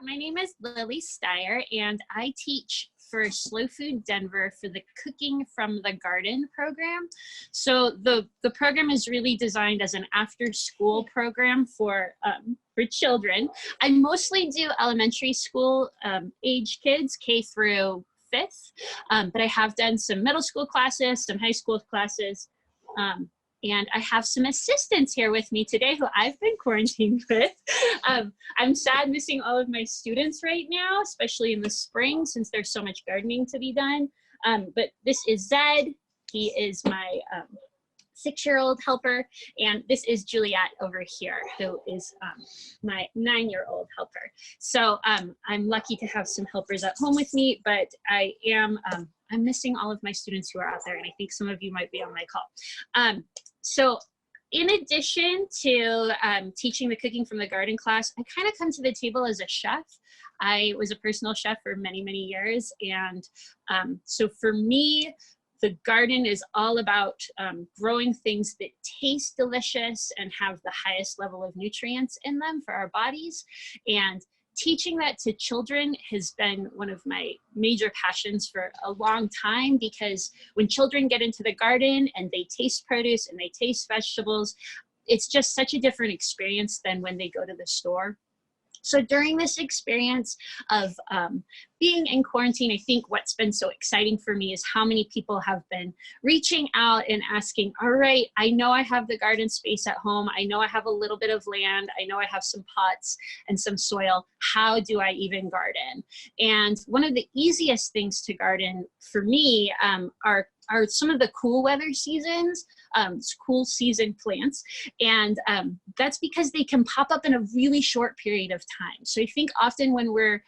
My name is Lilly Steirer, and I teach for Slow Food Denver for the Cooking from the Garden program. So the program is really designed as an after-school program for children. I mostly do elementary school age kids, K through 5th, but I have done some middle school classes, some high school classes, and I have some assistants here with me today who I've been quarantined with. I'm sad missing all of my students right now, especially in the spring since there's so much gardening to be done. But this is Zed. He is my 6-year-old helper. And this is Juliet over here, who is my 9-year-old helper. So I'm lucky to have some helpers at home with me, but I'm missing all of my students who are out there, and I think some of you might be on my call. So in addition to teaching the Cooking from the Garden class, I kind of come to the table as a chef. I was a personal chef for many, many years. And so for me, the garden is all about growing things that taste delicious and have the highest level of nutrients in them for our bodies. And teaching that to children has been one of my major passions for a long time, because when children get into the garden and they taste produce and they taste vegetables, it's just such a different experience than when they go to the store. So during this experience of being in quarantine, I think what's been so exciting for me is how many people have been reaching out and asking, all right, I know I have the garden space at home. I know I have a little bit of land. I know I have some pots and some soil. How do I even garden? And one of the easiest things to garden for me are some of the cool weather seasons, cool season plants. And that's because they can pop up in a really short period of time. So I think often when we're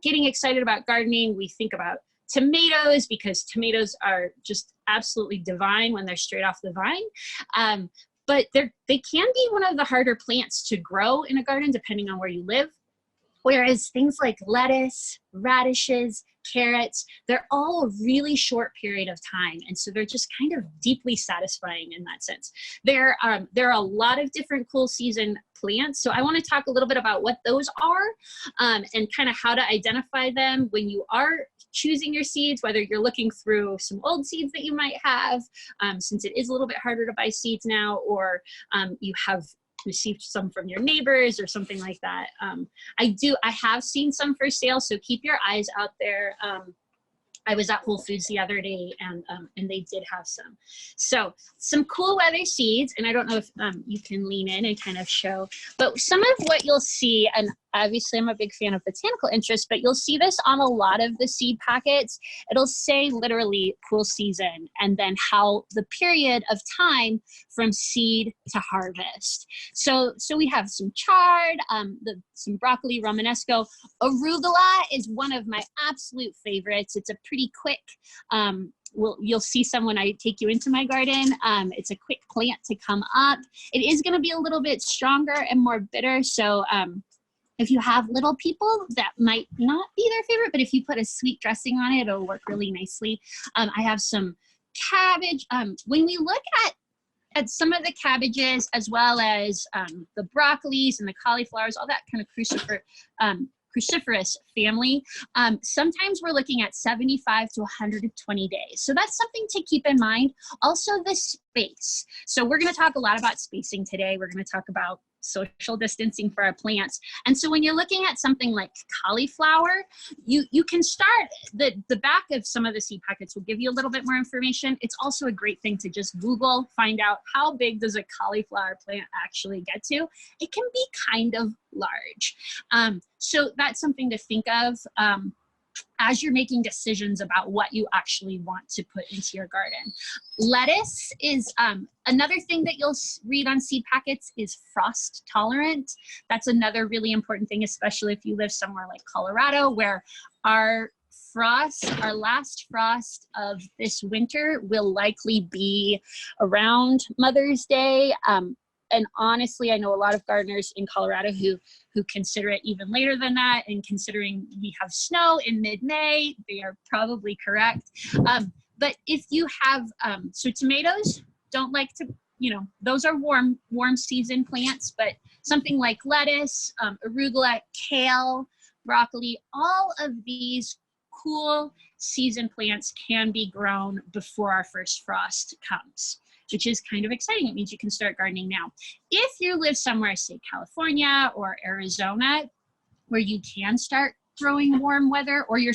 getting excited about gardening, we think about tomatoes, because tomatoes are just absolutely divine when they're straight off the vine. But they can be one of the harder plants to grow in a garden, depending on where you live. Whereas things like lettuce, radishes, carrots, they're all a really short period of time. And so they're just kind of deeply satisfying in that sense. There are a lot of different cool season plants. So I want to talk a little bit about what those are and kind of how to identify them when you are choosing your seeds, whether you're looking through some old seeds that you might have, since it is a little bit harder to buy seeds now, or you have received some from your neighbors or something like that. I have seen some for sale, so keep your eyes out there. I was at Whole Foods the other day, and they did have some. So some cool weather seeds, and I don't know if you can lean in and kind of show, but some of what you'll see, and obviously I'm a big fan of botanical interest, but you'll see this on a lot of the seed packets. It'll say literally cool season, and then how the period of time from seed to harvest. So we have some chard, some broccoli, romanesco. Arugula is one of my absolute favorites. It's a pretty quick, you'll see some when I take you into my garden. It's a quick plant to come up. It is going to be a little bit stronger and more bitter. So if you have little people, that might not be their favorite, but if you put a sweet dressing on it, it'll work really nicely. I have some cabbage. When we look at some of the cabbages, as well as the broccolis and the cauliflowers, all that kind of cruciferous family, sometimes we're looking at 75 to 120 days. So that's something to keep in mind. Also the space. So we're going to talk a lot about spacing today. We're going to talk about social distancing for our plants. And so when you're looking at something like cauliflower, you can start, the back of some of the seed packets will give you a little bit more information. It's also a great thing to just Google, find out how big does a cauliflower plant actually get to. It can be kind of large. So that's something to think of as you're making decisions about what you actually want to put into your garden. Lettuce is another thing that you'll read on seed packets is frost tolerant. That's another really important thing, especially if you live somewhere like Colorado, where our last frost of this winter will likely be around Mother's Day. And honestly, I know a lot of gardeners in Colorado who consider it even later than that, and considering we have snow in mid-May, they are probably correct. But if you have, so tomatoes don't like to, those are warm season plants, but something like lettuce, arugula, kale, broccoli, all of these cool season plants can be grown before our first frost comes, which is kind of exciting. It means you can start gardening now. If you live somewhere, say California or Arizona, where you can start growing warm weather, or you're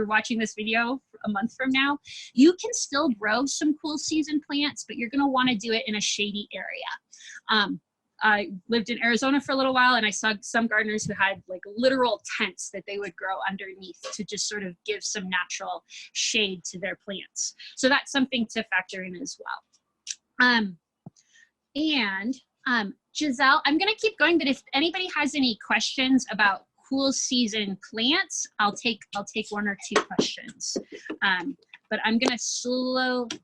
watching this video a month from now, you can still grow some cool season plants, but you're gonna wanna do it in a shady area. I lived in Arizona for a little while, and I saw some gardeners who had like literal tents that they would grow underneath to just sort of give some natural shade to their plants. So that's something to factor in as well. Giselle, I'm gonna keep going, but if anybody has any questions about cool season plants, I'll take one or two questions. But I'm gonna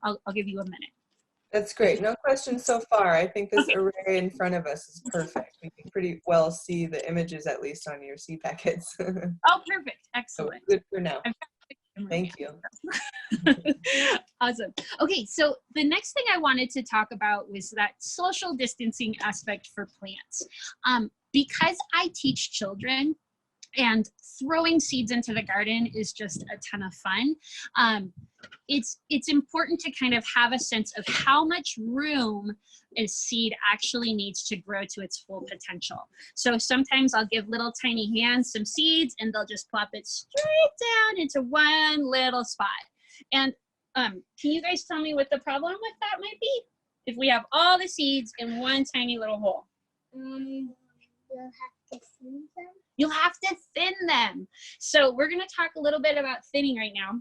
I'll give you a minute. That's great. No questions so far. I think this array in front of us is perfect. We can pretty well see the images, at least on your seed packets. Oh, perfect. Excellent. So good for now. Thank you. Awesome. Okay, so the next thing I wanted to talk about was that social distancing aspect for plants. Because I teach children, and throwing seeds into the garden is just a ton of fun. It's important to kind of have a sense of how much room a seed actually needs to grow to its full potential. So sometimes I'll give little tiny hands some seeds, and they'll just plop it straight down into one little spot. And can you guys tell me what the problem with that might be? If we have all the seeds in one tiny little hole. You'll have to thin them. You'll have to thin them. So we're gonna talk a little bit about thinning right now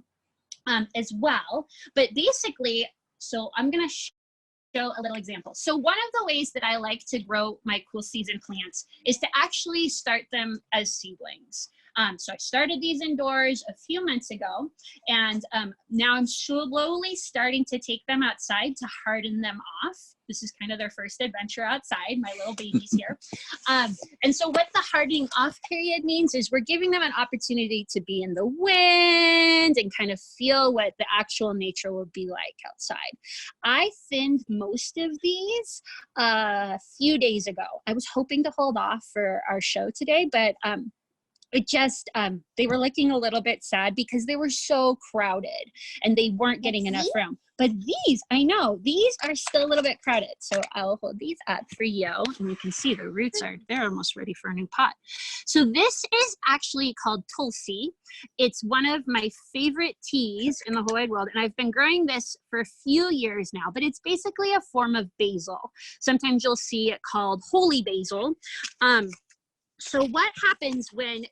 as well. But basically, so I'm gonna show a little example. So one of the ways that I like to grow my cool season plants is to actually start them as seedlings. So I started these indoors a few months ago, and now I'm slowly starting to take them outside to harden them off. This is kind of their first adventure outside, my little babies here. And so what the hardening off period means is we're giving them an opportunity to be in the wind and kind of feel what the actual nature will be like outside. I thinned most of these a few days ago. I was hoping to hold off for our show today, but it just, they were looking a little bit sad because they were so crowded and they weren't getting enough room. But these, I know, these are still a little bit crowded. So I'll hold these up for you, and you can see the roots they're almost ready for a new pot. So this is actually called Tulsi. It's one of my favorite teas in the whole wide world, and I've been growing this for a few years now, but it's basically a form of basil. Sometimes you'll see it called holy basil. So what happens when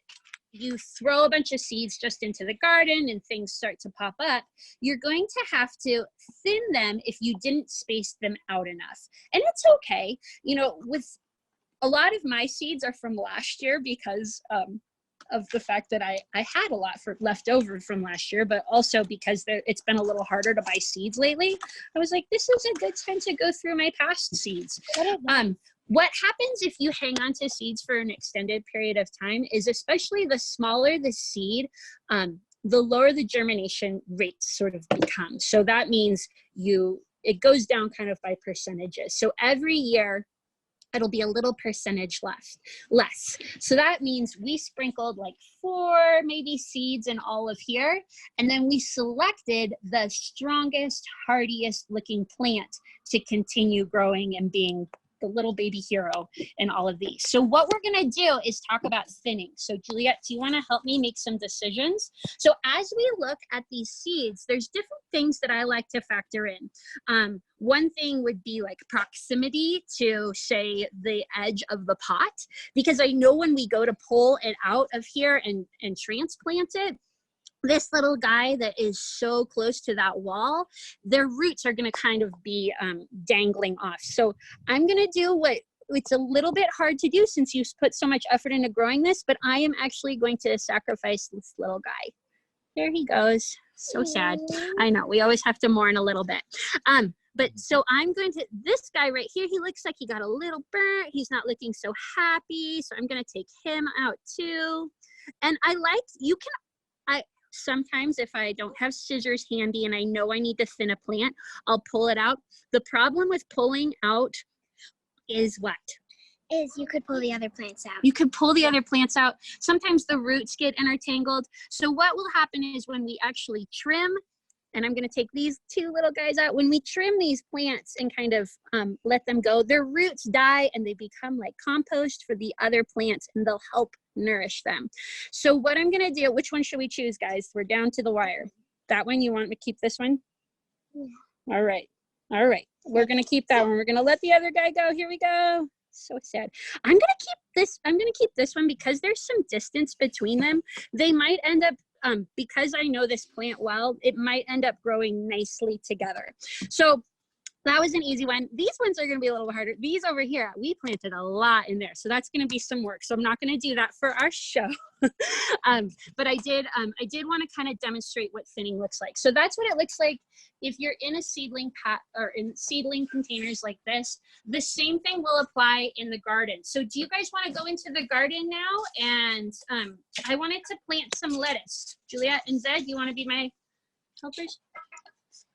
you throw a bunch of seeds just into the garden and things start to pop up, you're going to have to thin them if you didn't space them out enough. And it's okay. You know, with a lot of my seeds are from last year because of the fact that I had a lot left over from last year, but also because it's been a little harder to buy seeds lately. I was like, this is a good time to go through my past seeds. What happens if you hang on to seeds for an extended period of time is, especially the smaller the seed, the lower the germination rates sort of become. So that means it goes down kind of by percentages. So every year, it'll be a little percentage less. So that means we sprinkled like 4 maybe seeds in all of here, and then we selected the strongest, hardiest looking plant to continue growing and being the little baby hero in all of these. So what we're gonna do is talk about thinning. So Juliet, do you wanna help me make some decisions? So as we look at these seeds, there's different things that I like to factor in. One thing would be like proximity to, say, the edge of the pot, because I know when we go to pull it out of here and transplant it, this little guy that is so close to that wall, their roots are gonna kind of be dangling off. So I'm gonna do it's a little bit hard to do since you've put so much effort into growing this, but I am actually going to sacrifice this little guy. There he goes, so sad. I know, we always have to mourn a little bit. But so I'm going to, this guy right here, he looks like he got a little burnt. He's not looking so happy. So I'm gonna take him out too. And sometimes if I don't have scissors handy and I know I need to thin a plant, I'll pull it out. The problem with pulling out is what? is you could pull the other plants out. You could pull the other plants out. Sometimes the roots get intertangled. So what will happen is when we actually trim, and I'm going to take these two little guys out. When we trim these plants and kind of let them go, their roots die and they become like compost for the other plants, and they'll help nourish them. So what I'm going to do, which one should we choose, guys? We're down to the wire. That one, you want me to keep this one? Yeah. All right. All right. We're going to keep that one. We're going to let the other guy go. Here we go. So sad. I'm going to keep this one because there's some distance between them. They might end up, because I know this plant well, it might end up growing nicely together. So that was an easy one. These ones are going to be a little harder. These over here, we planted a lot in there, so that's going to be some work. So I'm not going to do that for our show. But I did want to kind of demonstrate what thinning looks like. So that's what it looks like if you're in a seedling pot or in seedling containers like this. The same thing will apply in the garden. So do you guys want to go into the garden now? And I wanted to plant some lettuce. Juliet and Zed, you want to be my helpers?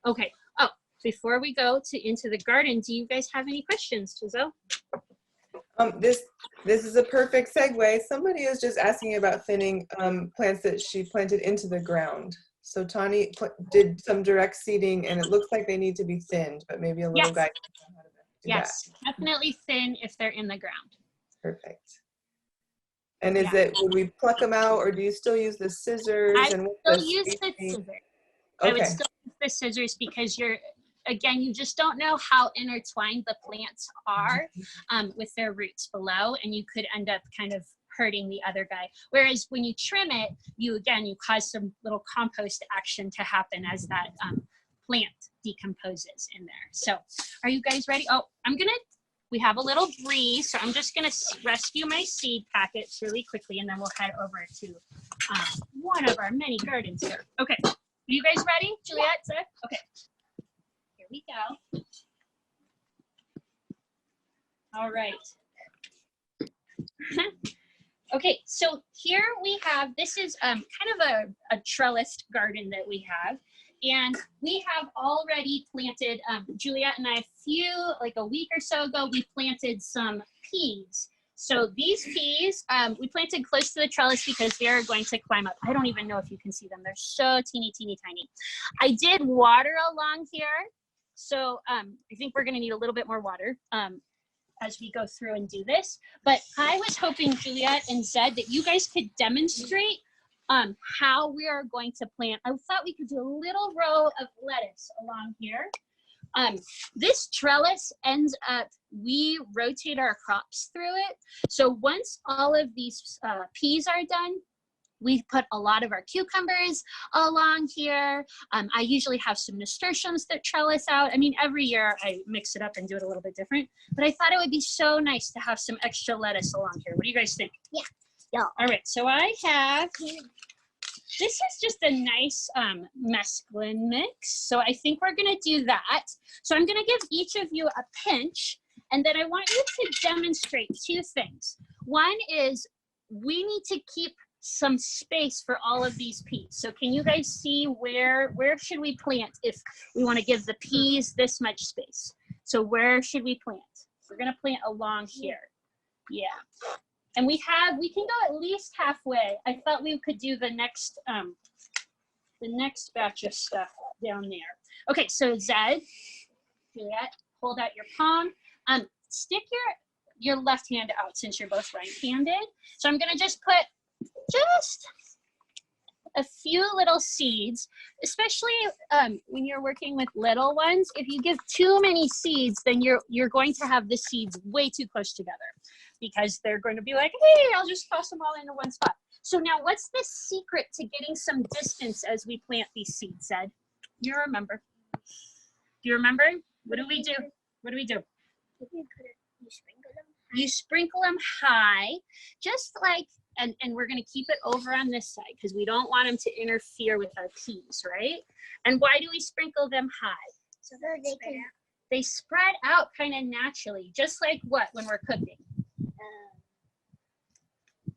Okay. Oh, before we go into the garden, do you guys have any questions, Giselle? This is a perfect segue. Somebody is just asking about thinning plants that she planted into the ground. So Tani did some direct seeding, and it looks like they need to be thinned, but maybe a little guy can know how to do yes, that. Definitely thin if they're in the ground. Perfect. And is it, would we pluck them out, or do you still use the scissors? I still use the scissors. Okay. I would still use the scissors because again, you just don't know how intertwined the plants are with their roots below, and you could end up kind of hurting the other guy. Whereas when you trim it, you cause some little compost action to happen as that plant decomposes in there. So are you guys ready? Oh, we have a little breeze, so I'm just gonna rescue my seed packets really quickly, and then we'll head over to one of our many gardens here. Okay, are you guys ready? Juliet, Zed? Okay. Here we go. All right. Okay, so here we have, this is kind of a trellised garden that we have. And we have already planted, Juliet and I, like a week or so ago, we planted some peas. So these peas, we planted close to the trellis because they're going to climb up. I don't even know if you can see them. They're so teeny, teeny, tiny. I did water along here. So I think we're gonna need a little bit more water as we go through and do this. But I was hoping, Juliet and Zed, that you guys could demonstrate how we are going to plant. I thought we could do a little row of lettuce along here. This trellis ends up, we rotate our crops through it. So once all of these peas are done, we put a lot of our cucumbers along here. I usually have some nasturtiums that trellis out. I mean, every year I mix it up and do it a little bit different, but I thought it would be so nice to have some extra lettuce along here. What do you guys think? Yeah. All right, so I have, this is just a nice mesclun mix. So I think we're gonna do that. So I'm gonna give each of you a pinch, and then I want you to demonstrate two things. One is we need to keep some space for all of these peas. So can you guys see where should we plant if we want to give the peas this much space? So where should we plant? We're going to plant along here. Yeah. And we can go at least halfway. I thought we could do the next batch of stuff down there. Okay, so Zed, Juliet, hold out your palm. Stick your left hand out since you're both right-handed. So I'm going to just put just a few little seeds, especially when you're working with little ones. If you give too many seeds, then you're going to have the seeds way too close together because they're going to be like, hey, I'll just toss them all into one spot. So now what's the secret to getting some distance as we plant these seeds, Zed? You remember? Do you remember? What do we do? What do we do? You sprinkle them high, just like, and we're going to keep it over on this side because we don't want them to interfere with our peas, right? And why do we sprinkle them high? So that they spread out kind of naturally, just like what when we're cooking.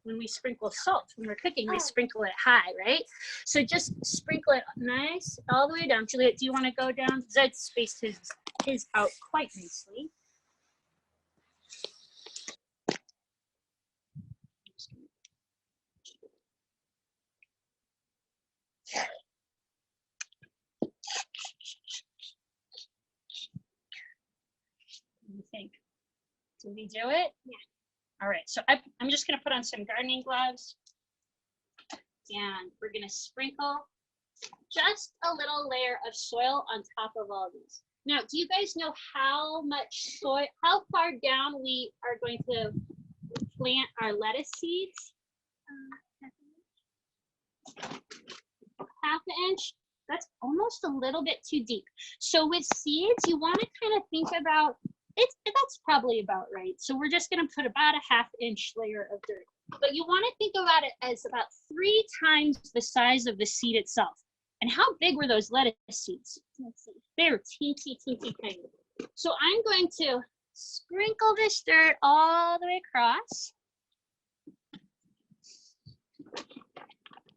When we sprinkle salt, when we're cooking, we sprinkle it high, right? So just sprinkle it nice all the way down. Juliet, do you want to go down? Zed spaced his out quite nicely. Did we do it? Yeah. All right, so I'm just gonna put on some gardening gloves and we're gonna sprinkle just a little layer of soil on top of all these. Now, do you guys know how much soil, how far down we are going to plant our lettuce seeds? Half an inch. That's almost a little bit too deep. So with seeds, you want to kind of think about it. That's probably about right. So we're just going to put about a ½ inch layer of dirt. But you want to think about it as about 3 times the size of the seed itself. And how big were those lettuce seeds? Let's see. They were teensy, teensy tiny. So I'm going to sprinkle this dirt all the way across.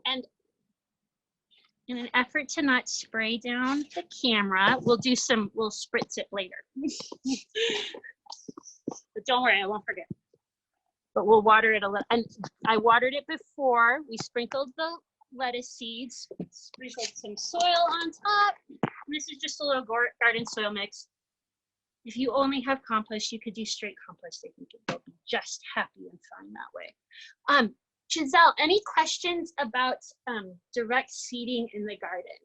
And in an effort to not spray down the camera, we'll spritz it later. But don't worry, I won't forget. But we'll water it a little. And I watered it before. We sprinkled the lettuce seeds, sprinkled some soil on top. And this is just a little garden soil mix. If you only have compost, you could do straight compost. I think it will be just happy and fine that way. Giselle, any questions about direct seeding in the garden?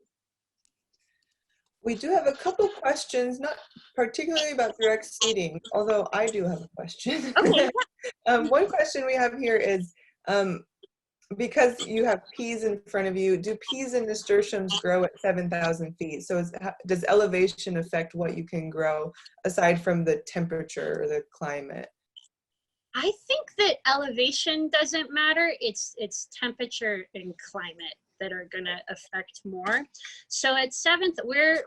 We do have a couple questions, not particularly about direct seeding, although I do have a question. Okay. One question we have here is, because you have peas in front of you, do peas and nasturtiums grow at 7,000 feet? So does elevation affect what you can grow aside from the temperature or the climate? I think that elevation doesn't matter. It's temperature and climate that are gonna affect more. So at 7th, we're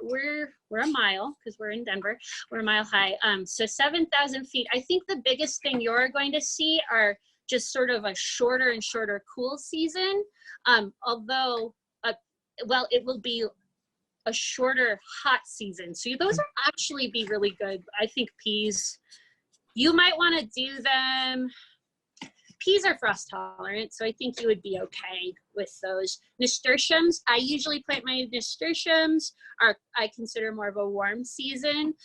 a mile because we're in Denver. We're a mile high. So 7,000 feet. I think the biggest thing you're going to see are just sort of a shorter and shorter cool season. Although, well, it will be a shorter hot season. So those are actually be really good. I think peas, you might want to do them. Peas are frost tolerant, so I think you would be okay with those. Nasturtiums, I usually plant my nasturtiums, I consider more of a warm season.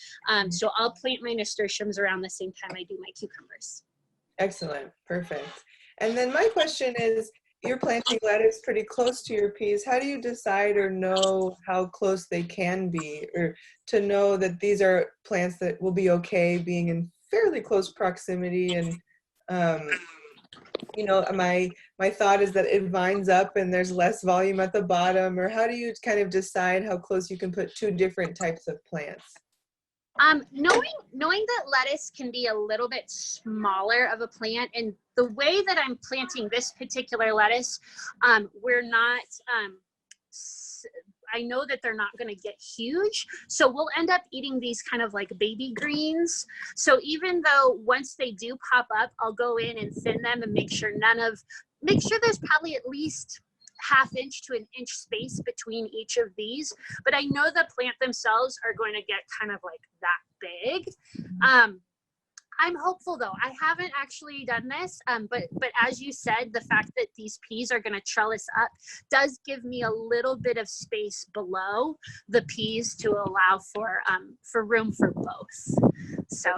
So I'll plant my nasturtiums around the same time I do my cucumbers. Excellent, perfect. And then my question is, you're planting lettuce pretty close to your peas. How do you decide or know how close they can be, or to know that these are plants that will be okay being in fairly close proximity? And you know, my thought is that it vines up and there's less volume at the bottom, or how do you kind of decide how close you can put 2 different types of plants? Knowing that lettuce can be a little bit smaller of a plant, and the way that I'm planting this particular lettuce, we're not, I know that they're not going to get huge, so we'll end up eating these kind of like baby greens. So even though once they do pop up, I'll go in and thin them and make sure there's probably at least ½ inch to 1 inch space between each of these. But I know the plant themselves are going to get kind of like that big. I'm hopeful though. I haven't actually done this, but as you said, the fact that these peas are going to trellis up does give me a little bit of space below the peas to allow for room for both. So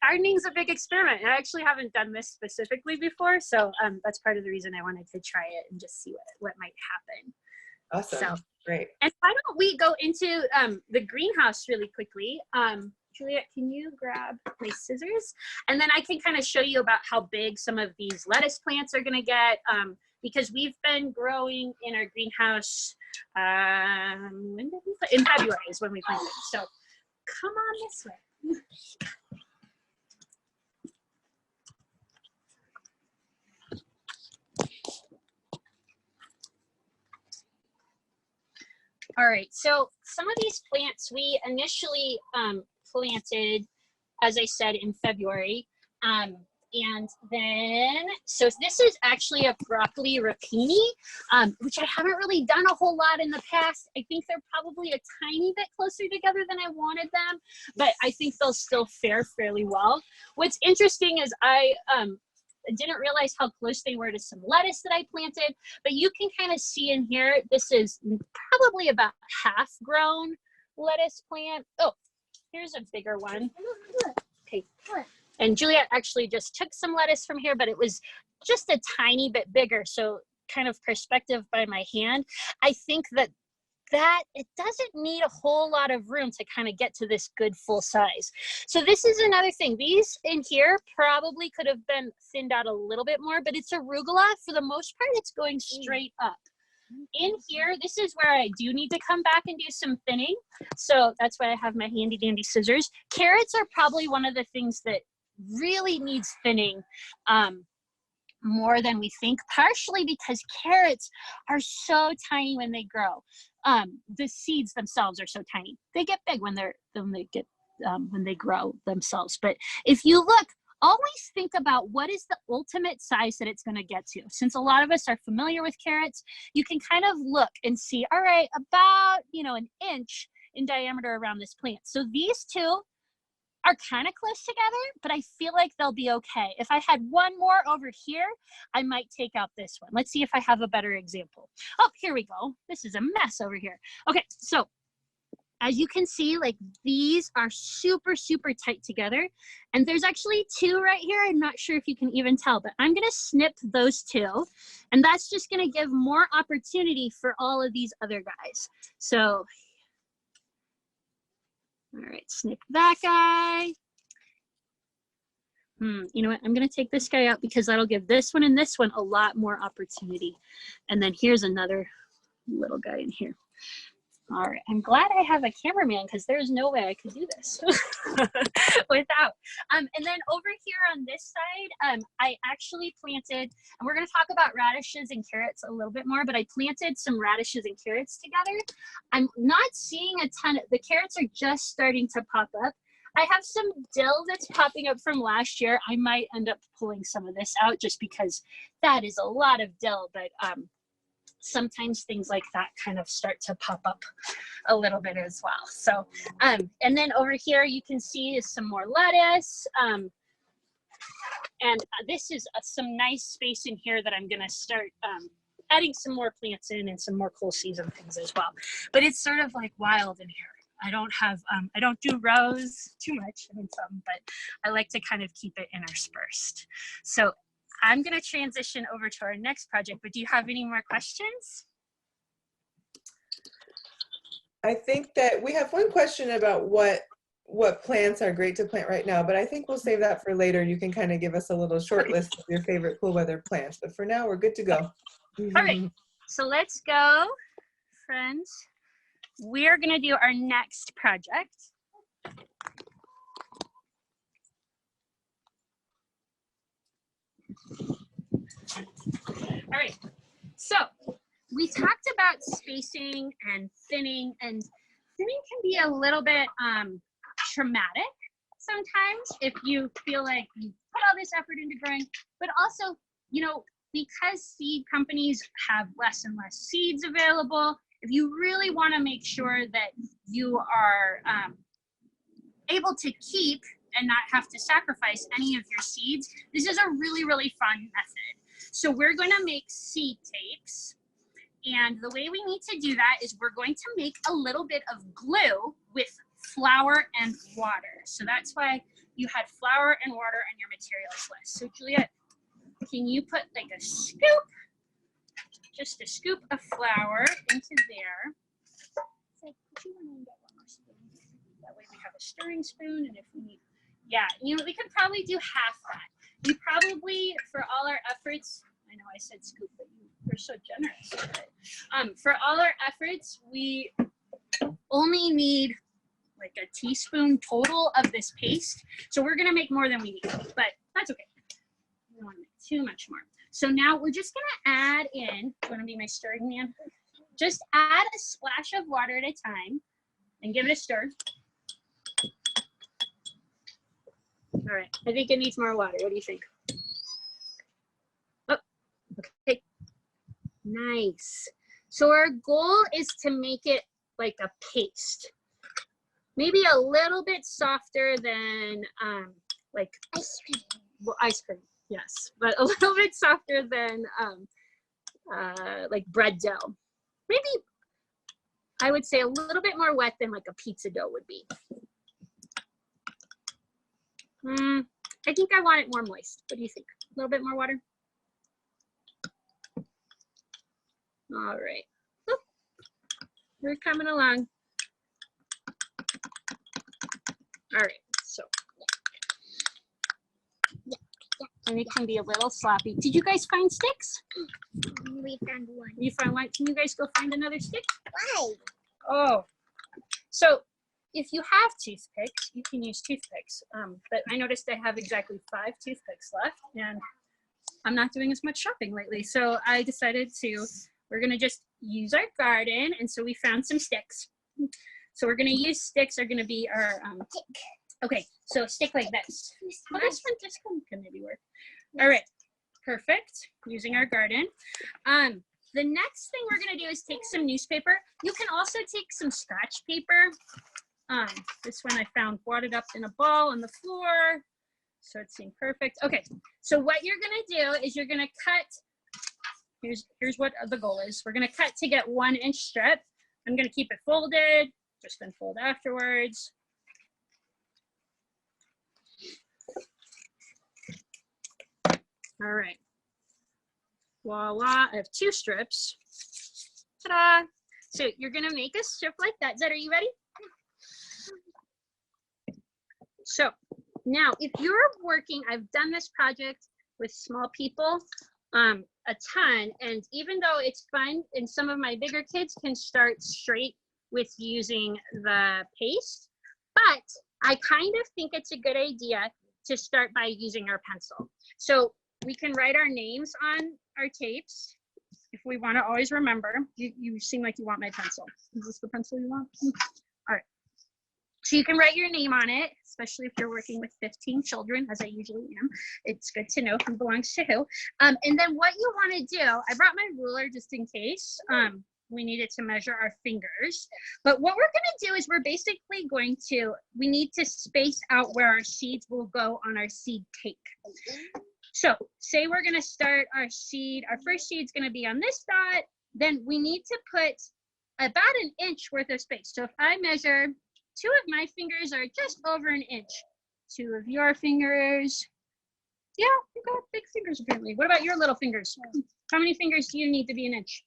gardening's a big experiment. I actually haven't done this specifically before, so that's part of the reason I wanted to try it and just see what might happen. Awesome, So, great. and why don't we go into the greenhouse really quickly? Juliet, can you grab my scissors? And then I can kind of show you about how big some of these lettuce plants are going to get, because we've been growing in our greenhouse, when did we put? In February is when we planted. So come on this way. All right, so some of these plants we initially planted, as I said, in February. And then, so this is actually a broccoli rapini, which I haven't really done a whole lot in the past. I think they're probably a tiny bit closer together than I wanted them, but I think they'll still fare fairly well. What's interesting is I didn't realize how close they were to some lettuce that I planted, but you can kind of see in here, this is probably about half grown lettuce plant. Oh, here's a bigger one. Okay. And Juliet actually just took some lettuce from here, but it was just a tiny bit bigger. So kind of perspective by my hand, I think that it doesn't need a whole lot of room to kind of get to this good full size. So this is another thing. These in here probably could have been thinned out a little bit more, but it's arugula. For the most part, it's going straight up. In here, this is where I do need to come back and do some thinning. So that's why I have my handy dandy scissors. Carrots are probably one of the things that really needs thinning more than we think, partially because carrots are so tiny when they grow. The seeds themselves are so tiny. They get big when they grow themselves. But if you look, always think about what is the ultimate size that it's going to get to. Since a lot of us are familiar with carrots, you can kind of look and see, all right, about, an inch in diameter around this plant. So these two are kind of close together, but I feel like they'll be okay. If I had one more over here, I might take out this one. Let's see if I have a better example. Oh, here we go. This is a mess over here. Okay, so as you can see, like these are super, super tight together. And there's actually two right here. I'm not sure if you can even tell, but I'm gonna snip those two. And that's just gonna give more opportunity for all of these other guys. So, all right, snip that guy. You know what, I'm gonna take this guy out because that'll give this one and this one a lot more opportunity. And then here's another little guy in here. All right, I'm glad I have a cameraman because there's no way I could do this without. And then over here on this side, I actually planted, and we're gonna talk about radishes and carrots a little bit more, but I planted some radishes and carrots together. I'm not seeing a ton of, the carrots are just starting to pop up. I have some dill that's popping up from last year. I might end up pulling some of this out just because that is a lot of dill, but sometimes things like that kind of start to pop up a little bit as well. So, and then over here you can see is some more lettuce. And this is some nice space in here that I'm gonna start adding some more plants in and some more cool season things as well. But it's sort of like wild in here. I don't have, I don't do rows too much, I mean some, but I like to kind of keep it interspersed. So I'm going to transition over to our next project, but do you have any more questions? I think that we have one question about what plants are great to plant right now, but I think we'll save that for later. You can kind of give us a little short list of your favorite cool weather plants, but for now we're good to go. All right, so let's go, friends. We're going to do our next project. All right, so we talked about spacing and thinning can be a little bit traumatic sometimes if you feel like you put all this effort into growing, but also, because seed companies have less and less seeds available, if you really want to make sure that you are able to keep and not have to sacrifice any of your seeds, this is a really, really fun method. So we're going to make seed tapes. And the way we need to do that is we're going to make a little bit of glue with flour and water. So that's why you had flour and water on your materials list. So Juliet, can you put like a scoop, just a scoop of flour into there? So put you want to get one more spoon. That way we have a stirring spoon, and if we need, yeah, we could probably do half that. You probably, for all our efforts, I know I said scoop, but you're so generous with it. For all our efforts, we only need like a teaspoon total of this paste. So we're gonna make more than we need, but that's okay. We don't want to make too much more. So now we're just gonna add in, you wanna be my stirring man? Just add a splash of water at a time and give it a stir. All right, I think it needs more water. What do you think? Oh, okay, nice. So our goal is to make it like a paste. Maybe a little bit softer than like Ice cream. Well, ice cream, yes, but a little bit softer than like bread dough. Maybe I would say a little bit more wet than like a pizza dough would be. I think I want it more moist. What do you think? A little bit more water? All right. Oop. We're coming along. All right, so. And it can be a little sloppy. Did you guys find sticks? We found one. You found one? Can you guys go find another stick? Why? Oh, so if you have toothpicks, you can use toothpicks. But I noticed I have exactly 5 toothpicks left, and I'm not doing as much shopping lately. So I decided we're gonna just use our garden, and so we found some sticks. So we're gonna use sticks are gonna be our, okay, so a stick like this. Well, this one can maybe work. All right, perfect, using our garden. The next thing we're gonna do is take some newspaper. You can also take some scratch paper. This one I found wadded up in a ball on the floor. So it seemed perfect. Okay, so what you're gonna do is you're gonna cut, here's what the goal is. We're gonna cut to get 1 inch strip. I'm gonna keep it folded, just unfold afterwards. All right, voila, I have 2 strips. Ta-da! So you're gonna make a strip like that. Zed, are you ready? So now if you're working, I've done this project with small people a ton, and even though it's fun and some of my bigger kids can start straight with using the paste, but I kind of think it's a good idea to start by using our pencil. So we can write our names on our tapes if we want to always remember. You seem like you want my pencil. Is this the pencil you want? All right. So you can write your name on it, especially if you're working with 15 children, as I usually am. It's good to know who belongs to who. And then what you want to do, I brought my ruler just in case we needed to measure our fingers. But what we're going to do is we're basically we need to space out where our seeds will go on our seed cake. So say we're going to start our first seed's going to be on this dot, then we need to put about 1 inch worth of space. So if I measure, 2 of my fingers are just over 1 inch. 2 of your fingers. Yeah, you got big fingers apparently. What about your little fingers? How many fingers do you need to be 1 inch?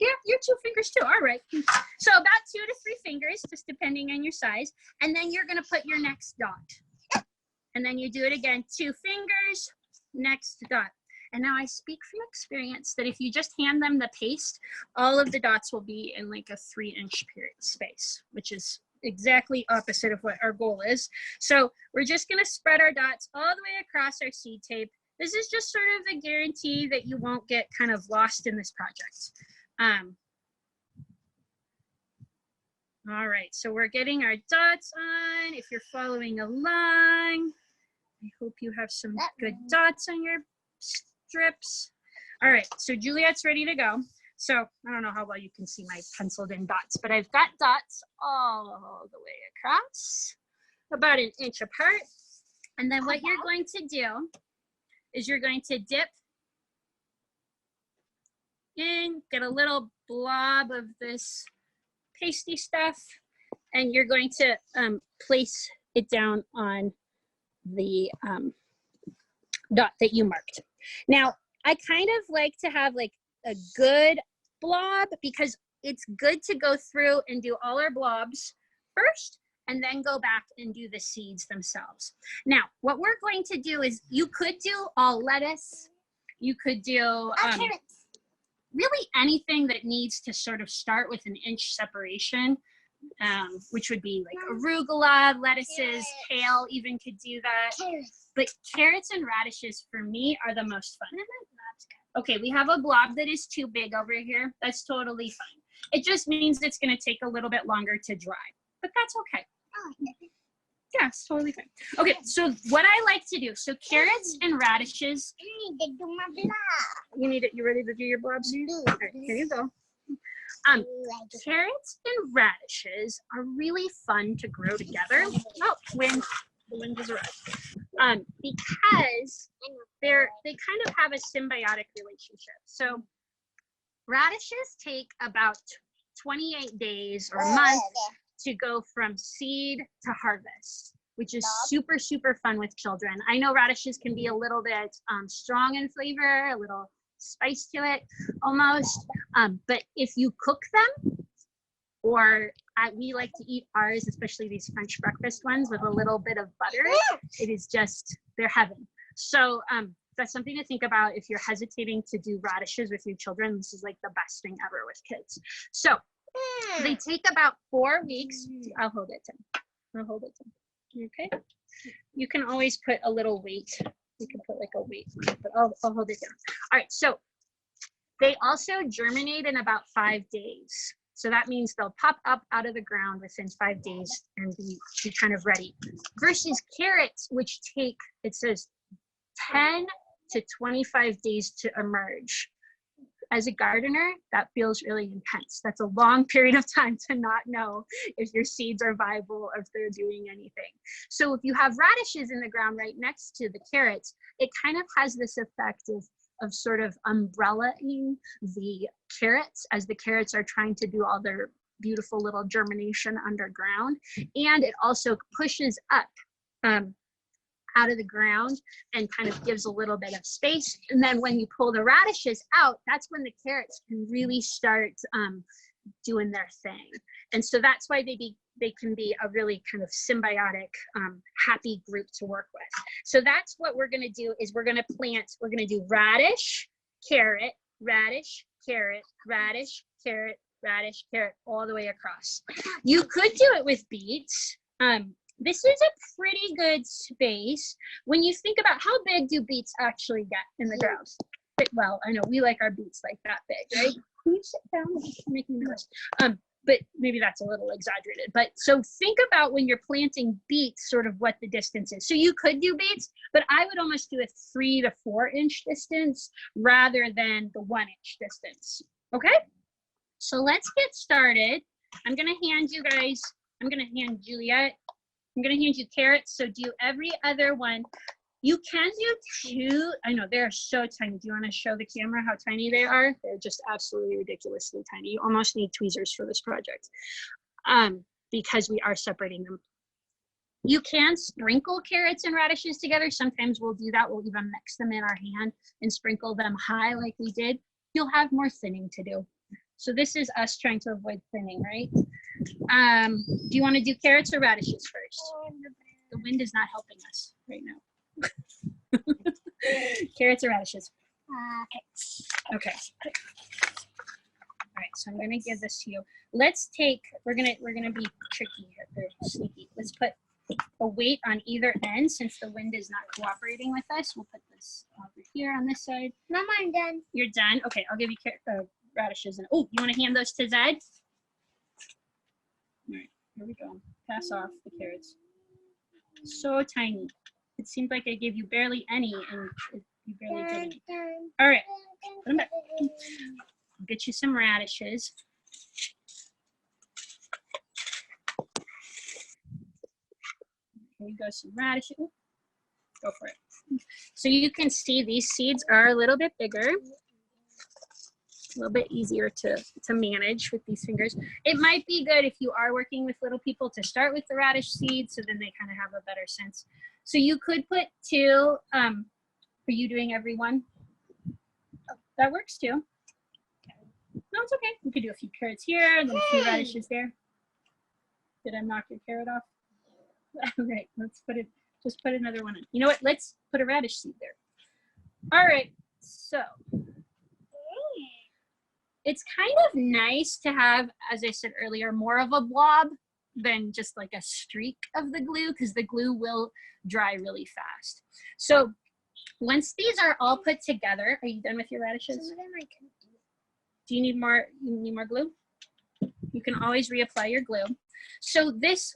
Yeah, your 2 fingers too. All right. So about 2 to 3 fingers, just depending on your size. And then you're going to put your next dot. And then you do it again. 2 fingers, next dot. And now I speak from experience that if you just hand them the paste, all of the dots will be in like a 3-inch period space, which is exactly opposite of what our goal is. So we're just going to spread our dots all the way across our seed tape. This is just sort of a guarantee that you won't get kind of lost in this project. All right, so we're getting our dots on. If you're following along, I hope you have some good dots on your strips. All right, so Juliet's ready to go. So I don't know how well you can see my penciled in dots, but I've got dots all the way across, about 1 inch apart. And then what you're going to do is you're going to dip in, get a little blob of this pasty stuff, and you're going to place it down on the dot that you marked. Now, I kind of like to have like a good blob because it's good to go through and do all our blobs first and then go back and do the seeds themselves. Now, what we're going to do is you could do all lettuce. You could do really anything that needs to sort of start with 1 inch separation, which would be like arugula, lettuces, kale even could do that. But carrots and radishes for me are the most fun. Okay, we have a blob that is too big over here. That's totally fine. It just means it's going to take a little bit longer to dry, but that's okay. Yeah, it's totally fine. Okay, so what I like to do, so carrots and radishes. I need to do my blob. You need it. You ready to do your blobs? All right, here you go. Carrots and radishes are really fun to grow together. Oh, wind. The wind has arrived. Because they kind of have a symbiotic relationship. So radishes take about 28 days or a month to go from seed to harvest, which is super, super fun with children. I know radishes can be a little bit strong in flavor, a little spice to it almost, but if you cook them, or we like to eat ours, especially these French breakfast ones, with a little bit of butter, it is just, they're heaven. So that's something to think about if you're hesitating to do radishes with your children. This is like the best thing ever with kids. So they take about 4 weeks. I'll hold it, Tim. I'll hold it, Tim. Okay. You can always put a little weight. You can put like a weight, but I'll hold it down. All right. So they also germinate in about 5 days. So that means they'll pop up out of the ground within 5 days and be kind of ready. Versus carrots, which take, it says 10 to 25 days to emerge. As a gardener, that feels really intense. That's a long period of time to not know if your seeds are viable or if they're doing anything. So if you have radishes in the ground right next to the carrots, it kind of has this effect of sort of umbrellaing the carrots as the carrots are trying to do all their beautiful little germination underground. And it also pushes up out of the ground and kind of gives a little bit of space. And then when you pull the radishes out, that's when the carrots can really start doing their thing. And so that's why they can be a really kind of symbiotic, happy group to work with. So that's what we're gonna do is we're gonna do radish, carrot, radish, carrot, radish, carrot, radish, carrot, all the way across. You could do it with beets. This is a pretty good space. When you think about how big do beets actually get in the ground? Well, I know we like our beets like that big, right? Can you sit down? You're making noise. But maybe that's a little exaggerated. But so think about when you're planting beets, sort of what the distance is. So you could do beets, but I would almost do a 3 to 4 inch distance rather than the 1 inch distance. Okay? So let's get started. I'm gonna hand Juliet, I'm gonna hand you carrots. So do every other one. You can do 2. I know they're so tiny. Do you want to show the camera how tiny they are? They're just absolutely ridiculously tiny. You almost need tweezers for this project because we are separating them. You can sprinkle carrots and radishes together. Sometimes we'll do that. We'll even mix them in our hand and sprinkle them high like we did. You'll have more thinning to do. So this is us trying to avoid thinning, right? Do you want to do carrots or radishes first? The wind is not helping us right now. Carrots or radishes? Okay. All right, so I'm gonna give this to you. Let's take, we're gonna be tricky here, or sneaky. Let's put a weight on either end since the wind is not cooperating with us. We'll put this over here on this side. Mama, I'm done. You're done? Okay, I'll give you radishes. And oh, you wanna hand those to Zed? All right, here we go. Pass off the carrots. So tiny. It seemed like I gave you barely any, and you barely didn't. All right, put them back. I'll get you some radishes. Here you go, some radishes. Ooh, go for it. So you can see these seeds are a little bit bigger, a little bit easier to manage with these fingers. It might be good if you are working with little people to start with the radish seeds, so then they kind of have a better sense. So you could put 2, are you doing every one? Oh, that works too. Okay. No, it's okay. You could do a few carrots here, and then a few radishes there. Did I knock your carrot off? All right, let's put it, just put another one in. You know what, let's put a radish seed there. All right, so it's kind of nice to have, as I said earlier, more of a blob than just like a streak of the glue, because the glue will dry really fast. So once these are all put together, are you done with your radishes? Do you need more? You need more glue? You can always reapply your glue. So this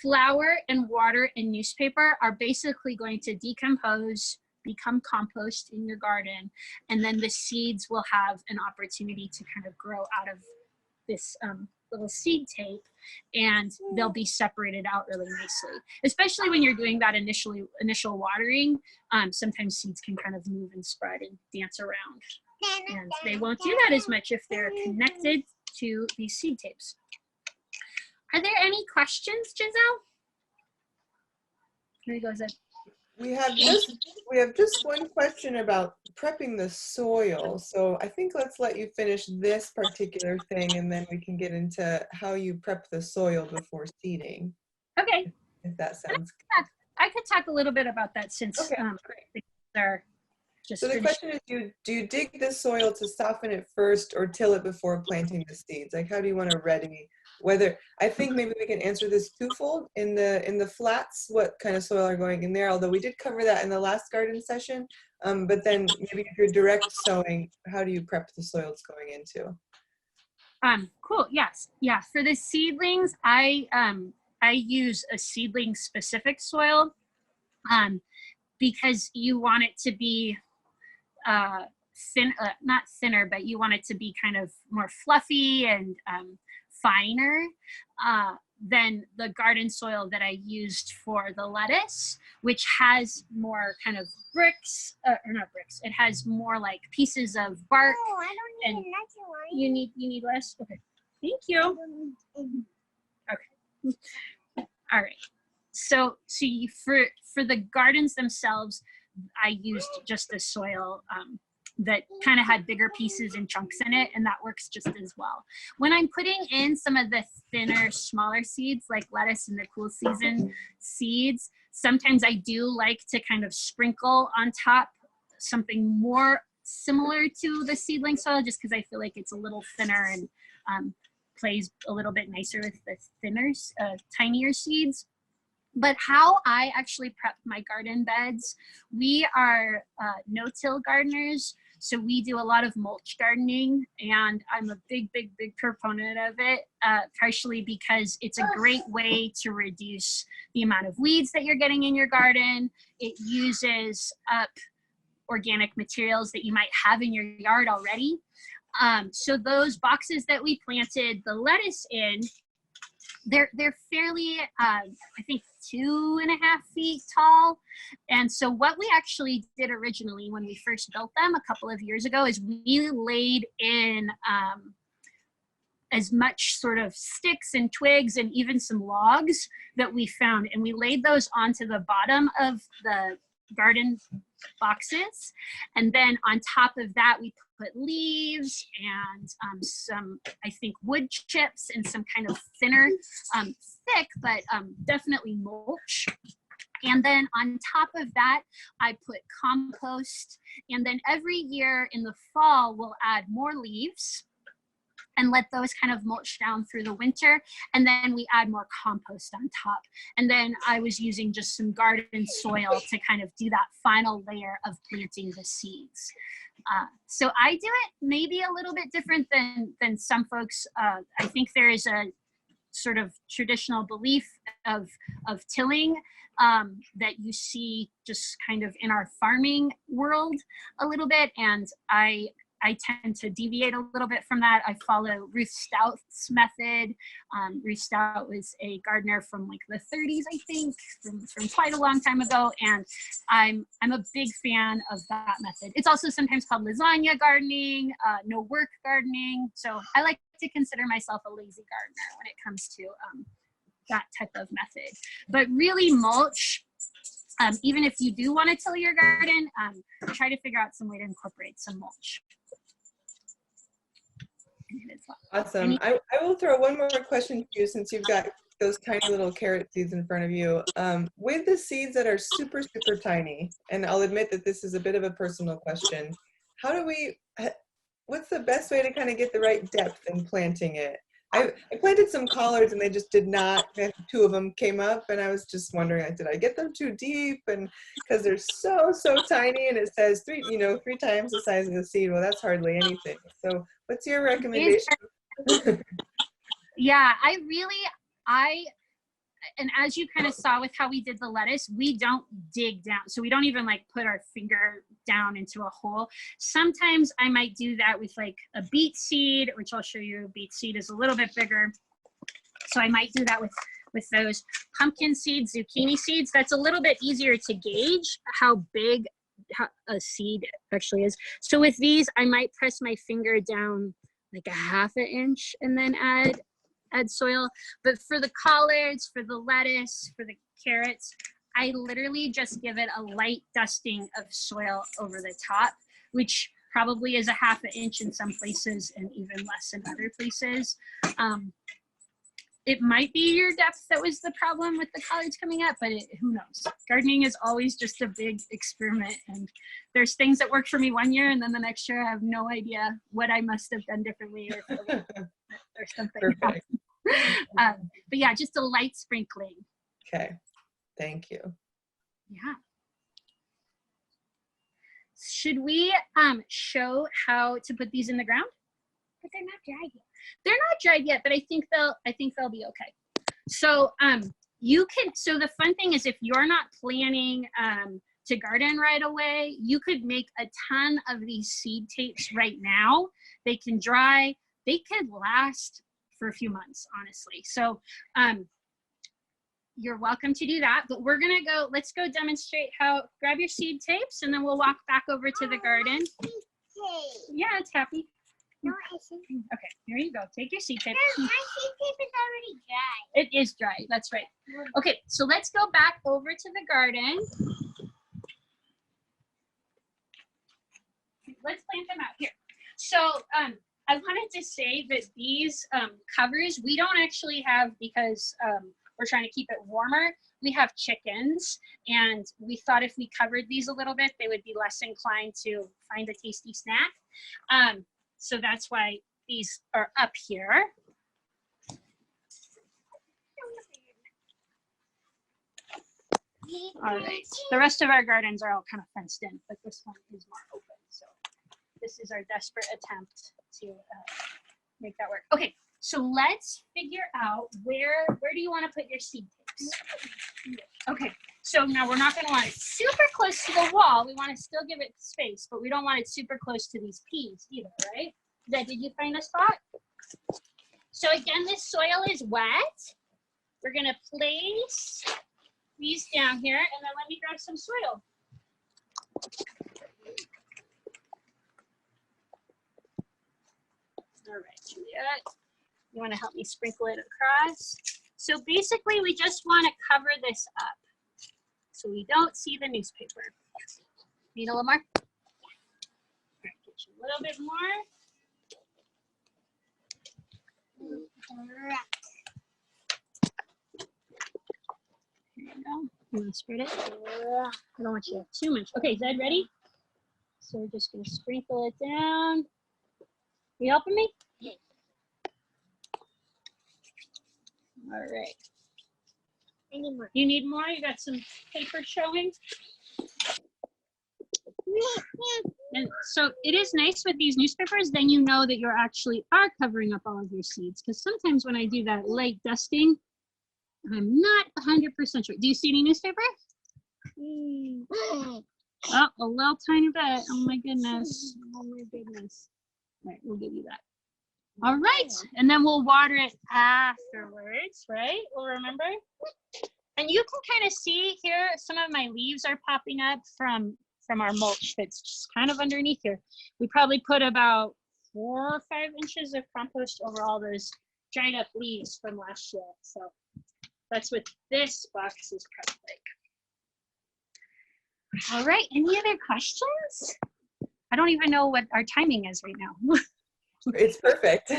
flour and water and newspaper are basically going to decompose, become compost in your garden, and then the seeds will have an opportunity to kind of grow out of this little seed tape, and they'll be separated out really nicely. Especially when you're doing that initial watering, sometimes seeds can kind of move and spread and dance around, and they won't do that as much if they're connected to these seed tapes. Are there any questions, Giselle? There goes it. We have just one question about prepping the soil. So I think let's let you finish this particular thing, and then we can get into how you prep the soil before seeding. Okay. If that sounds good. I could talk a little bit about that since great. They're just So the finished. question is, do you dig the soil to soften it first or till it before planting the seeds? Like, how do you want to ready? Whether, I think maybe we can answer this twofold. In the flats, what kind of soil are going in there? Although we did cover that in the last garden session. But then maybe if you're direct sowing, how do you prep the soil it's going into? Cool. Yes. Yeah. For the seedlings, I use a seedling specific soil because you want it to be not thinner, but you want it to be kind of more fluffy and finer than the garden soil that I used for the lettuce, which has more kind of bricks, or not bricks. It has more like pieces of bark. Oh, I don't need another one. You need less. Okay, thank you. Okay, all right. So for the gardens themselves, I used just the soil that kind of had bigger pieces and chunks in it, and that works just as well. When I'm putting in some of the thinner, smaller seeds like lettuce and the cool season seeds, sometimes I do like to kind of sprinkle on top something more similar to the seedling soil, just because I feel like it's a little thinner and plays a little bit nicer with the thinner, tinier seeds. But how I actually prep my garden beds, we are no-till gardeners, so we do a lot of mulch gardening, and I'm a big proponent of it, partially because it's a great way to reduce the amount of weeds that you're getting in your garden. It uses up organic materials that you might have in your yard already. So those boxes that we planted the lettuce in, they're fairly, I think, 2.5 feet tall. And so what we actually did originally when we first built them a couple of years ago is we laid in as much sort of sticks and twigs and even some logs that we found. And we laid those onto the bottom of the garden boxes. And then on top of that, we put leaves and some, I think, wood chips and some kind of thinner, thick, but definitely mulch. And then on top of that, I put compost. And then every year in the fall, we'll add more leaves and let those kind of mulch down through the winter. And then we add more compost on top. And then I was using just some garden soil to kind of do that final layer of planting the seeds. So I do it maybe a little bit different than some folks. I think there is a sort of traditional belief of tilling that you see just kind of in our farming world a little bit. And I tend to deviate a little bit from that. I follow Ruth Stout's method. Ruth Stout was a gardener from like the 30s, I think, from quite a long time ago. And I'm a big fan of that method. It's also sometimes called lasagna gardening, no work gardening. So I like to consider myself a lazy gardener when it comes to that type of method. But really mulch, even if you do want to till your garden, try to figure out some way to incorporate some mulch. Awesome. I will throw one more question to you since you've got those tiny little carrot seeds in front of you. With the seeds that are super tiny, and I'll admit that this is a bit of a personal question, what's the best way to kind of get the right depth in planting it? I planted some collards and they just did not, 2 of them came up, and I was just wondering, like, did I get them too deep? And because they're so tiny, and it says 3 times the size of the seed. Well, that's hardly anything. So what's your recommendation? Yeah, and as you kind of saw with how we did the lettuce, we don't dig down. So we don't even like put our finger down into a hole. Sometimes I might do that with like a beet seed, which I'll show you. A beet seed is a little bit bigger. So I might do that with those pumpkin seeds, zucchini seeds. That's a little bit easier to gauge how big a seed actually is. So with these, I might press my finger down like a 1/2 inch and then add add soil. But for the collards, for the lettuce, for the carrots, I literally just give it a light dusting of soil over the top, which probably is a ½ inch in some places and even less in other places. It might be your depth that was the problem with the collards coming up, but who knows? Gardening is always just a big experiment, and there's things that work for me one year, and then the next year I have no idea what I must have done differently or something. Perfect. But yeah, just a light sprinkling. Okay, thank you. Yeah. Should we show how to put these in the ground? But they're not dried yet. They're not dried yet, but I think they'll be okay. So so the fun thing is, if you're not planning to garden right away, you could make a ton of these seed tapes right now. They can dry, they could last for a few months, honestly. So you're welcome to do that, but let's go demonstrate how. Grab your seed tapes and then we'll walk back over to the garden. Yeah, it's happy. No, I think. Okay, here you go. Take your seed tape. My seed tape is already dry. It is dry, that's right. Okay, so let's go back over to the garden. Let's plant them out here. So I wanted to say that these covers, we don't actually have, because we're trying to keep it warmer. We have chickens, and we thought if we covered these a little bit, they would be less inclined to find a tasty snack. So that's why these are up here. All right, the rest of our gardens are all kind of fenced in, but this one is more open. So this is our desperate attempt to make that work. Okay, so let's figure out where do you want to put your seed tapes? Okay, so now we're not going to want it super close to the wall. We want to still give it space, but we don't want it super close to these peas either, right? Did you find a spot? So again, this soil is wet. We're going to place these down here, and then let me grab some soil. All right, Juliet, you want to help me sprinkle it across? So basically, we just want to cover this up so we don't see the newspaper. Need a little more? All right, get you a little bit more. There you go. You want to spread it? I don't want you to have too much. Okay, Zed, ready? So we're just going to sprinkle it down. You helping me? Yeah. All right. I need more. You need more? You got some paper showing? And so it is nice with these newspapers, then you know that you actually are covering up all of your seeds. Because sometimes when I do that light dusting, I'm not 100% sure. Do you see any newspaper? Oh, a little tiny bit. Oh my goodness. Oh my goodness. All right, we'll give you that. All right, and then we'll water it afterwards, right? We'll remember. And you can kind of see here, some of my leaves are popping up from our mulch that's just kind of underneath here. We probably put about 4 or 5 inches of compost over all those dried up leaves from last year. So that's what this box is kind of like. All right, any other questions? I don't even know what our timing is right now. It's perfect.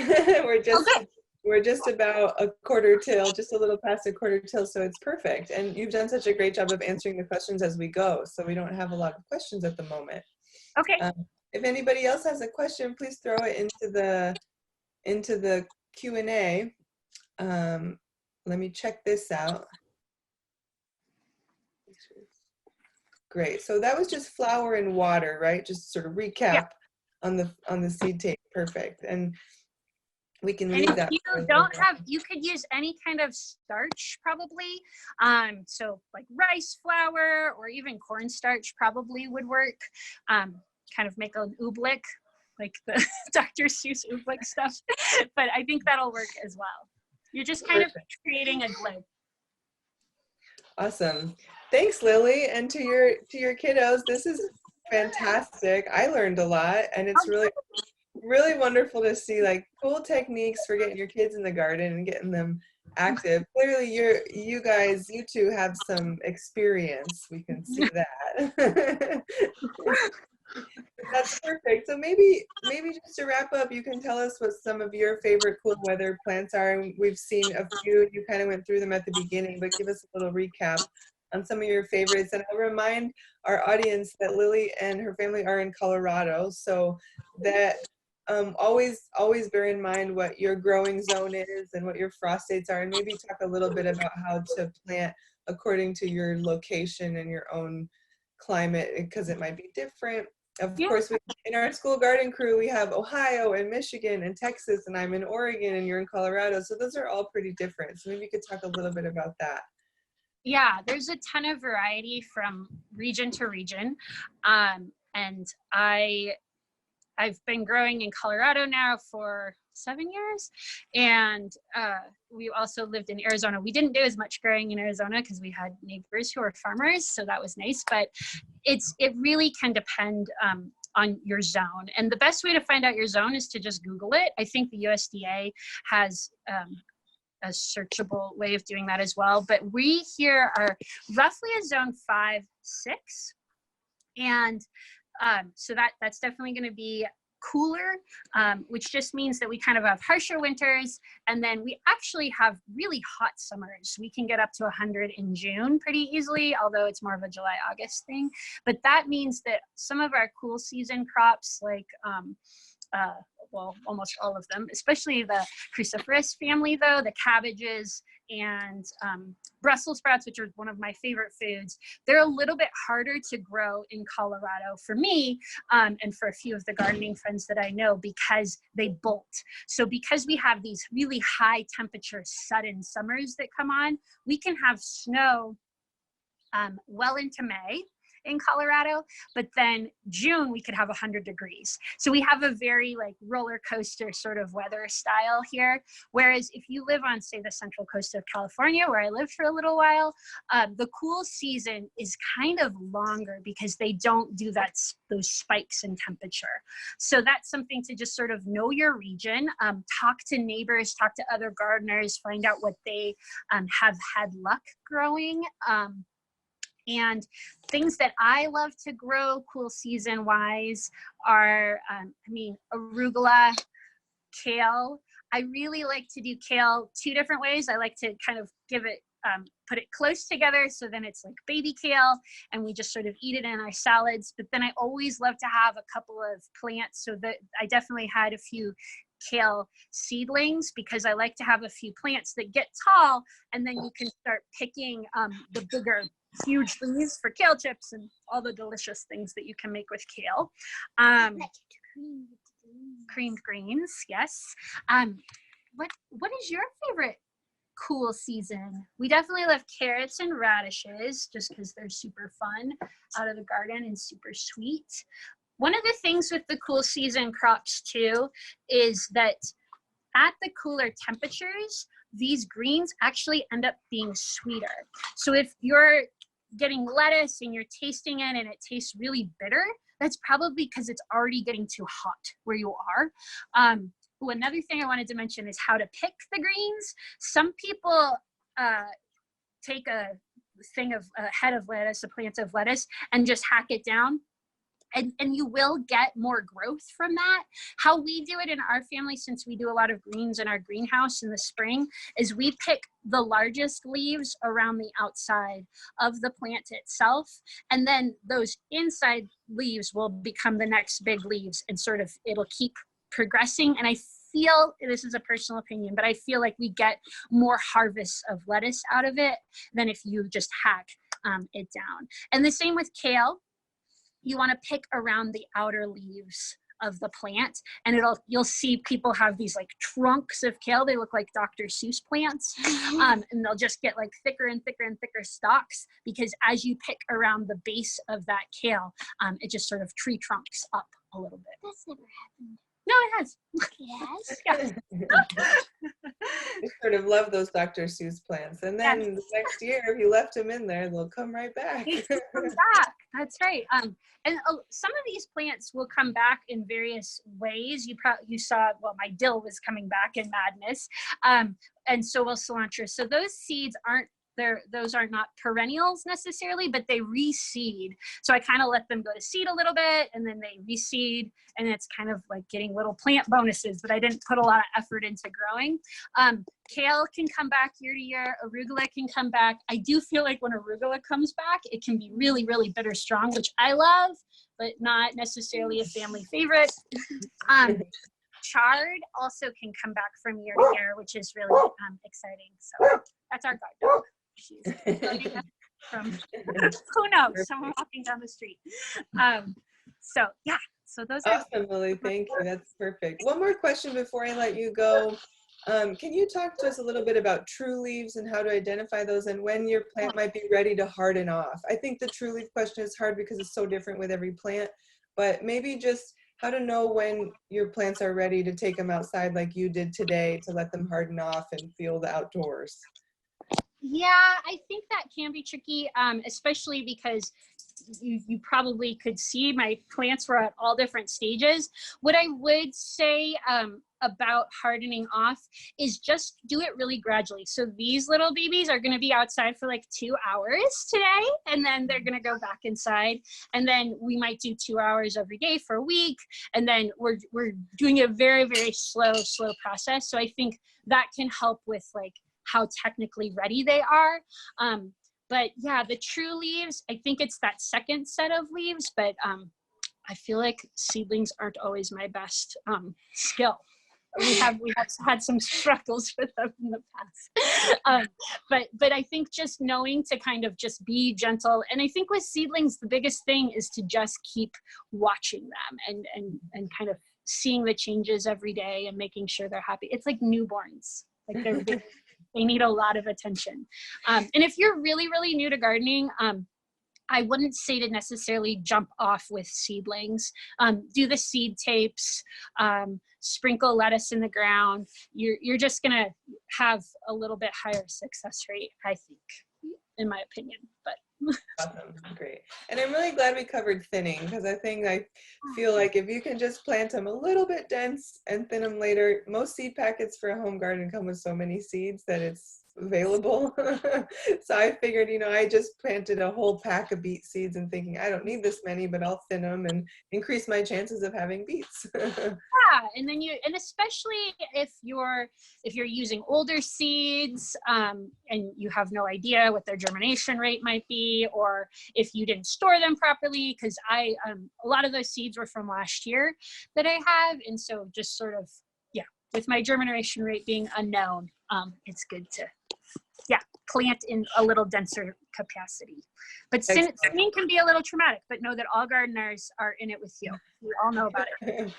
We're just about a quarter till, just a little past a quarter till, so it's perfect. And you've done such a great job of answering the questions as we go, so we don't have a lot of questions at the moment. Okay. If anybody else has a question, please throw it into the Q&A. Let me check this out. Great. So that was just flour and water, right? Just sort of recap on the seed tape. Perfect. And we can leave that. If you don't have, you could use any kind of starch probably. So like rice flour or even cornstarch probably would work. Kind of make an oobleck, like the Dr. Seuss oobleck stuff. But I think that'll work as well. You're just kind of creating a glue. Awesome. Thanks, Lily, and to your kiddos. This is fantastic. I learned a lot, and it's really wonderful to see, like, cool techniques for getting your kids in the garden and getting them active. Clearly, you guys, you two have some experience. We can see that. That's perfect. So maybe just to wrap up, you can tell us what some of your favorite cool weather plants are. And we've seen a few. You kind of went through them at the beginning, but give us a little recap on some of your favorites. And I'll remind our audience that Lily and her family are in Colorado, so that always bear in mind what your growing zone is and what your frost dates are, and maybe talk a little bit about how to plant according to your location and your own climate, because it might be different. Of course, in our school garden crew, we have Ohio and Michigan and Texas, and I'm in Oregon and you're in Colorado. So those are all pretty different. So maybe you could talk a little bit about that. Yeah, there's a ton of variety from region to region. And I've been growing in Colorado now for 7 years, and we also lived in Arizona. We didn't do as much growing in Arizona because we had neighbors who were farmers, so that was nice, but it really can depend on your zone. And the best way to find out your zone is to just Google it. I think the USDA has a searchable way of doing that as well, but we here are roughly a zone 5, 6, and so that's definitely going to be cooler, which just means that we kind of have harsher winters, and then we actually have really hot summers. We can get up to 100 in June pretty easily, although it's more of a July, August thing. But that means that some of our cool season crops, like well, almost all of them, especially the cruciferous family though, the cabbages and Brussels sprouts, which are one of my favorite foods, they're a little bit harder to grow in Colorado for me and for a few of the gardening friends that I know, because they bolt. So because we have these really high temperature sudden summers that come on, we can have snow well into May in Colorado, but then June we could have 100 degrees. So we have a very like roller coaster sort of weather style here. Whereas if you live on, say, the central coast of California, where I lived for a little while, the cool season is kind of longer because they don't do those spikes in temperature. So that's something to just sort of know your region, talk to neighbors, talk to other gardeners, find out what they have had luck growing. And things that I love to grow cool season wise are, arugula, kale. I really like to do kale 2 different ways. I like to kind of give it, put it close together so then it's like baby kale and we just sort of eat it in our salads. But then I always love to have a couple of plants, so that I definitely had a few kale seedlings, because I like to have a few plants that get tall, and then you can start picking the bigger huge leaves for kale chips and all the delicious things that you can make with kale. Creamed greens, yes. What is your favorite cool season? We definitely love carrots and radishes just because they're super fun out of the garden and super sweet. One of the things with the cool season crops too is that at the cooler temperatures, these greens actually end up being sweeter. So if you're getting lettuce and you're tasting it and it tastes really bitter, that's probably because it's already getting too hot where you are. Another thing I wanted to mention is how to pick the greens. Some people take a head of lettuce, a plant of lettuce, and just hack it down. And you will get more growth from that. How we do it in our family, since we do a lot of greens in our greenhouse in the spring, is we pick the largest leaves around the outside of the plant itself. And then those inside leaves will become the next big leaves, and sort of it'll keep progressing. And I feel, this is a personal opinion, but I feel like we get more harvests of lettuce out of it than if you just hack it down. And the same with kale. You want to pick around the outer leaves of the plant, and you'll see people have these like trunks of kale. They look like Dr. Seuss plants, and they'll just get like thicker and thicker and thicker stalks, because as you pick around the base of that kale, it just sort of tree trunks up a little bit. That's never happened. No, it has. Yes. Yeah. I sort of love those Dr. Seuss plants. And then the next year, if you left them in there, they'll come right back. They do come back. That's right. And some of these plants will come back in various ways. You saw, well, my dill was coming back in madness, and so will cilantro. So those seeds those are not perennials necessarily, but they reseed. So I kind of let them go to seed a little bit, and then they reseed, and it's kind of like getting little plant bonuses, but I didn't put a lot of effort into growing. Kale can come back year to year. Arugula can come back. I do feel like when arugula comes back, it can be really, really bitter strong, which I love, but not necessarily a family favorite. Chard also can come back from year to year, which is really exciting. So that's our guard dog. She's from who knows, someone walking down the street. So yeah, so those are awesome, Lily. Thank you. That's perfect. One more question before I let you go. Can you talk to us a little bit about true leaves and how to identify those and when your plant might be ready to harden off? I think the true leaf question is hard because it's so different with every plant, but maybe just how to know when your plants are ready to take them outside like you did today to let them harden off and feel the outdoors. Yeah, I think that can be tricky, especially because you probably could see my plants were at all different stages. What I would say about hardening off is just do it really gradually. So these little babies are going to be outside for like 2 hours today, and then they're going to go back inside. And then we might do 2 hours every day for a week. And then we're doing a very, very slow process. So I think that can help with like how technically ready they are. But yeah, the true leaves, I think it's that second set of leaves, but I feel like seedlings aren't always my best skill. We have had some struggles with them in the past. But I think just knowing to kind of just be gentle. And I think with seedlings, the biggest thing is to just keep watching them and kind of seeing the changes every day and making sure they're happy. It's like newborns. Like they need a lot of attention. And if you're really, really new to gardening, I wouldn't say to necessarily jump off with seedlings. Do the seed tapes, sprinkle lettuce in the ground. You're just gonna have a little bit higher success rate, I think, in my opinion. But awesome, great. And I'm really glad we covered thinning, because I feel like if you can just plant them a little bit dense and thin them later, most seed packets for a home garden come with so many seeds that it's available. So I figured, I just planted a whole pack of beet seeds and thinking I don't need this many, but I'll thin them and increase my chances of having beets. Yeah, and especially if you're using older seeds and you have no idea what their germination rate might be, or if you didn't store them properly, because a lot of those seeds were from last year that I have, and so just sort of, yeah, with my germination rate being unknown, it's good to plant in a little denser capacity. But thinning can be a little traumatic, but know that all gardeners are in it with you. We all know about it.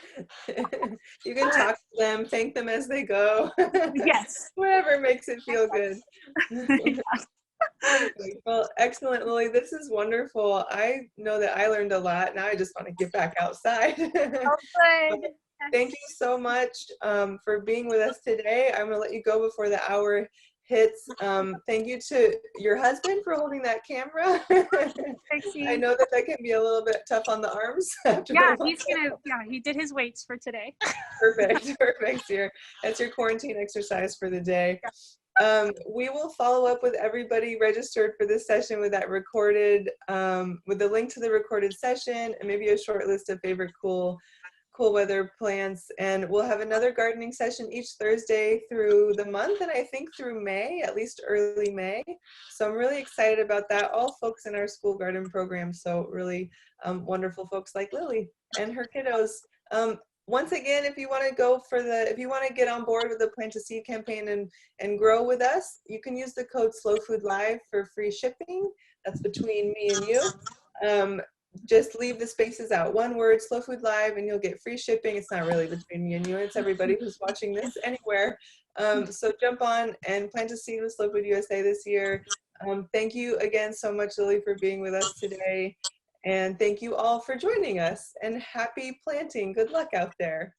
You can talk to them, thank them as they go. Yes. Whatever makes it feel good. Well, excellent, Lily. This is wonderful. I know that I learned a lot. Now I just want to get back outside. Oh, good. Thank you so much for being with us today. I'm going to let you go before the hour hits. Thank you to your husband for holding that camera. I know that can be a little bit tough on the arms. Yeah, he did his weights for today. Perfect. That's your quarantine exercise for the day. We will follow up with everybody registered for this session with that recorded, with the link to the recorded session and maybe a short list of favorite cool weather plants. And we'll have another gardening session each Thursday through the month, and I think through May, at least early May. So I'm really excited about that. All folks in our school garden program, so really wonderful folks like Lily and her kiddos. Once again, if you want to get on board with the Plant to Seed campaign and grow with us, you can use the code SLOWFOODLIVE for free shipping. That's between me and you. Just leave the spaces out. One word, Slow Food Live, and you'll get free shipping. It's not really between me and you. It's everybody who's watching this anywhere. So jump on and plant a seed with Slow Food USA this year. Thank you again so much, Lily, for being with us today. And thank you all for joining us. And happy planting. Good luck out there.